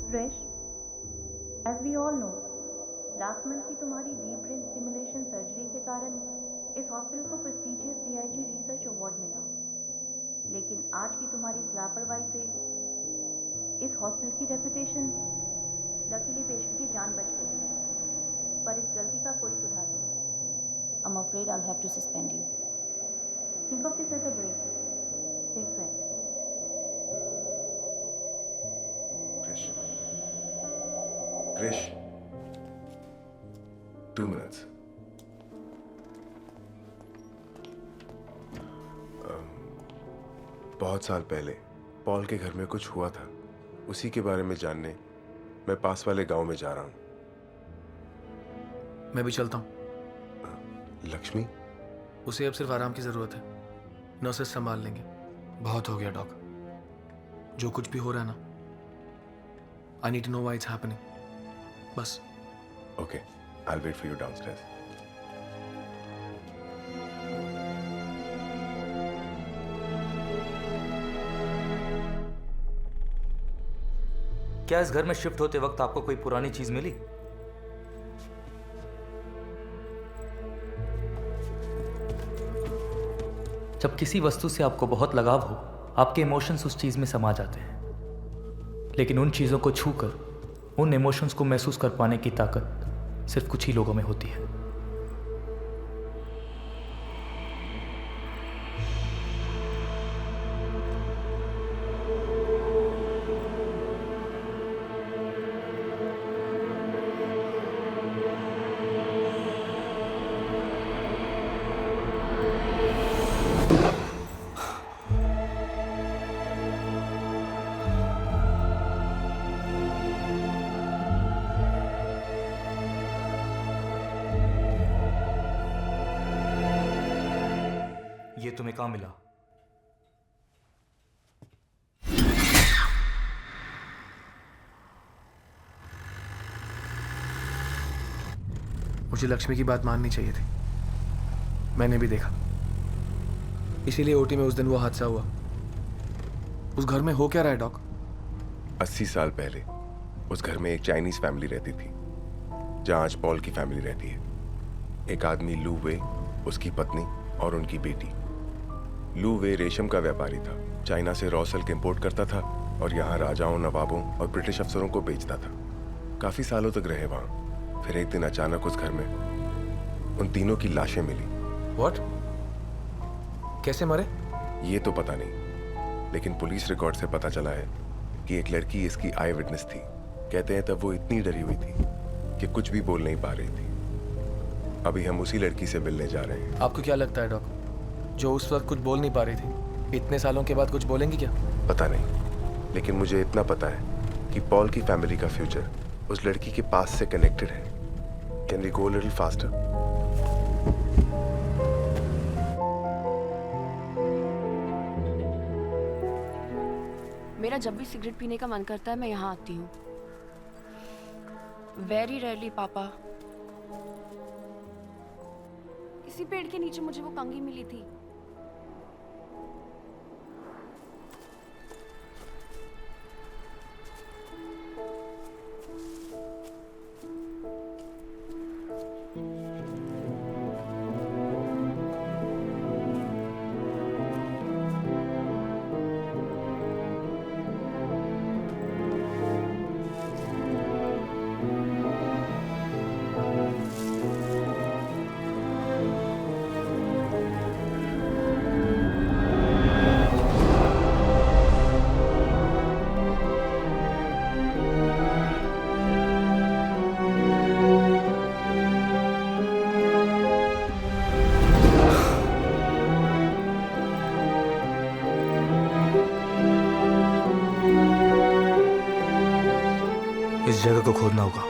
Krrish, as we all know, last month की तुम्हारी deep brain stimulation surgery के कारण इस हॉस्पिटल को प्रेस्टिजियस पीआईजी रिसर्च अवार्ड मिला। लेकिन आज की तुम्हारी इस लापरवाही से इस हॉस्पिटल की रेपुटेशन, लकीली पेशेंट की जान बच गई, पर इस गलती का कोई सुधार नहीं। I'm afraid I'll have to suspend you. Think of this as a break. Take rest. Krish. Krish. 2 minutes. बहुत साल पहले पॉल के घर में कुछ हुआ था। उसी के बारे में जानने मैं पास वाले गांव में जा रहा हूँ। मैं भी चलता हूँ। लक्ष्मी? उसे अब सिर्फ आराम की जरूरत है। नर्सेस संभाल लेंगे। बहुत हो गया डॉक। जो कुछ भी हो रहा है ना, I need to know why it's happening. बस। Okay, I will wait for you downstairs. क्या इस घर में शिफ्ट होते वक्त आपको कोई पुरानी चीज मिली? जब किसी वस्तु से आपको बहुत लगाव हो, आपके इमोशंस उस चीज में समा जाते हैं। लेकिन उन चीजों को छूकर उन इमोशंस को महसूस कर पाने की ताकत सिर्फ कुछ ही लोगों में होती है। ये तुम्हें कहाँ मिला? मुझे लक्ष्मी की बात माननी चाहिए थी। मैंने भी देखा, इसीलिए ओटी में उस दिन वो हादसा हुआ। उस घर में हो क्या रहा है डॉक? 80 साल पहले उस घर में एक चाइनीज फैमिली रहती थी, जहां आज पॉल की फैमिली रहती है। एक आदमी लू वे, उसकी पत्नी और उनकी बेटी। लू वे रेशम का व्यापारी था। चाइना से रॉ सिल्क इंपोर्ट करता था और यहाँ राजाओं, नवाबों और ब्रिटिश अफसरों को बेचता था। काफी सालों तक रहे वहां। फिर एक दिन अचानक उस घर में उन तीनों की लाशें मिली। व्हाट? कैसे मरे? ये तो पता नहीं, लेकिन पुलिस रिकॉर्ड से पता चला है कि एक लड़की इसकी आई विटनेस थी। कहते हैं तब वो इतनी डरी हुई थी कि कुछ भी बोल नहीं पा रही थी। अभी हम उसी लड़की से मिलने जा रहे हैं। आपको क्या लगता है डॉक, जो उस वक्त कुछ बोल नहीं पा रही थी, इतने सालों के बाद कुछ बोलेंगी क्या? पता नहीं, लेकिन मुझे इतना पता है कि पॉल की फैमिली का फ्यूचर उस लड़की के पास से कनेक्टेड है। Can we go little faster? मेरा जब भी सिगरेट पीने का मन करता है मैं यहाँ आती हूँ। वेरी रेयरली पापा। इसी पेड़ के नीचे मुझे वो कंघी मिली थी। इस जगह को खोदना होगा।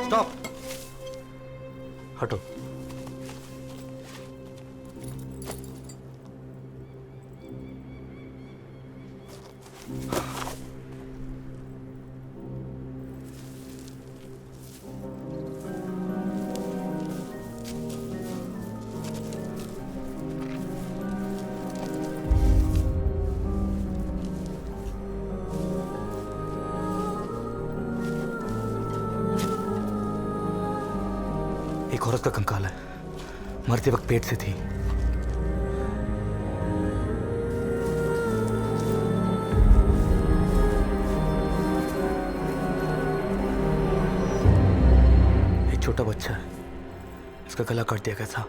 स्टॉप। हटो। एक औरत का कंकाल है, मरते वक्त पेट से थी। एक छोटा बच्चा है, इसका गला काट दिया गया था।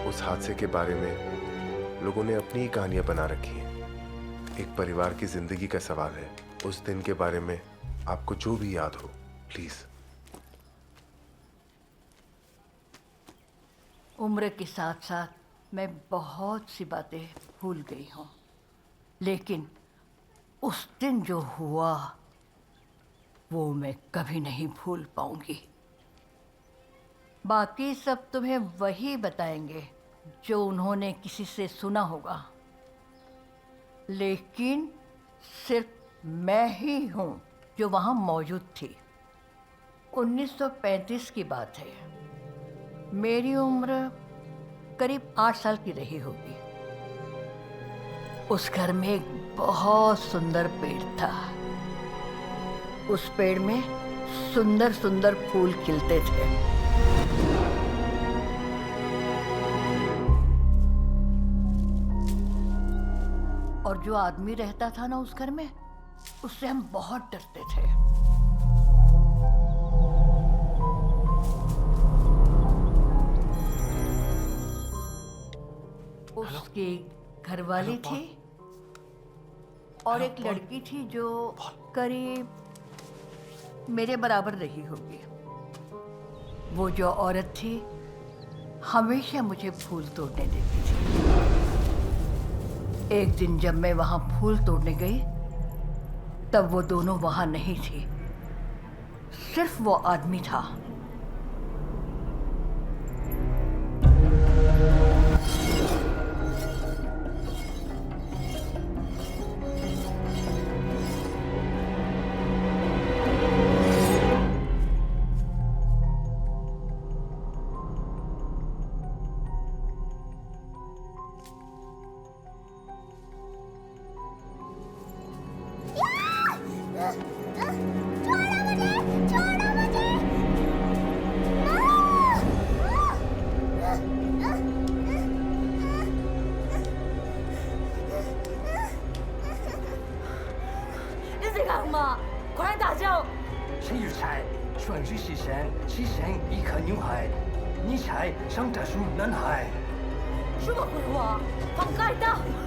उस हादसे के बारे में लोगों ने अपनी ही कहानियां बना रखी हैं। एक परिवार की जिंदगी का सवाल है। उस दिन के बारे में आपको जो भी याद हो, प्लीज। उम्र के साथ साथ मैं बहुत सी बातें भूल गई हूँ, लेकिन उस दिन जो हुआ वो मैं कभी नहीं भूल पाऊंगी। बाकी सब तुम्हें वही बताएंगे जो उन्होंने किसी से सुना होगा, लेकिन सिर्फ मैं ही हूँ जो वहाँ मौजूद थी। 1935 की बात है। मेरी उम्र करीब 8 साल की रही होगी। उस घर में एक बहुत सुंदर पेड़ था। उस पेड़ में सुंदर सुंदर फूल खिलते थे। और जो आदमी रहता था ना उस घर में, उससे हम बहुत डरते थे। उसकी घरवाली थी और एक लड़की थी जो करीब मेरे बराबर रही होगी। वो जो औरत थी हमेशा मुझे फूल तोड़ने देती थी। एक दिन जब मैं वहां फूल तोड़ने गई तब वो दोनों वहां नहीं थी, सिर्फ वो आदमी था।什么鬼话？放开他！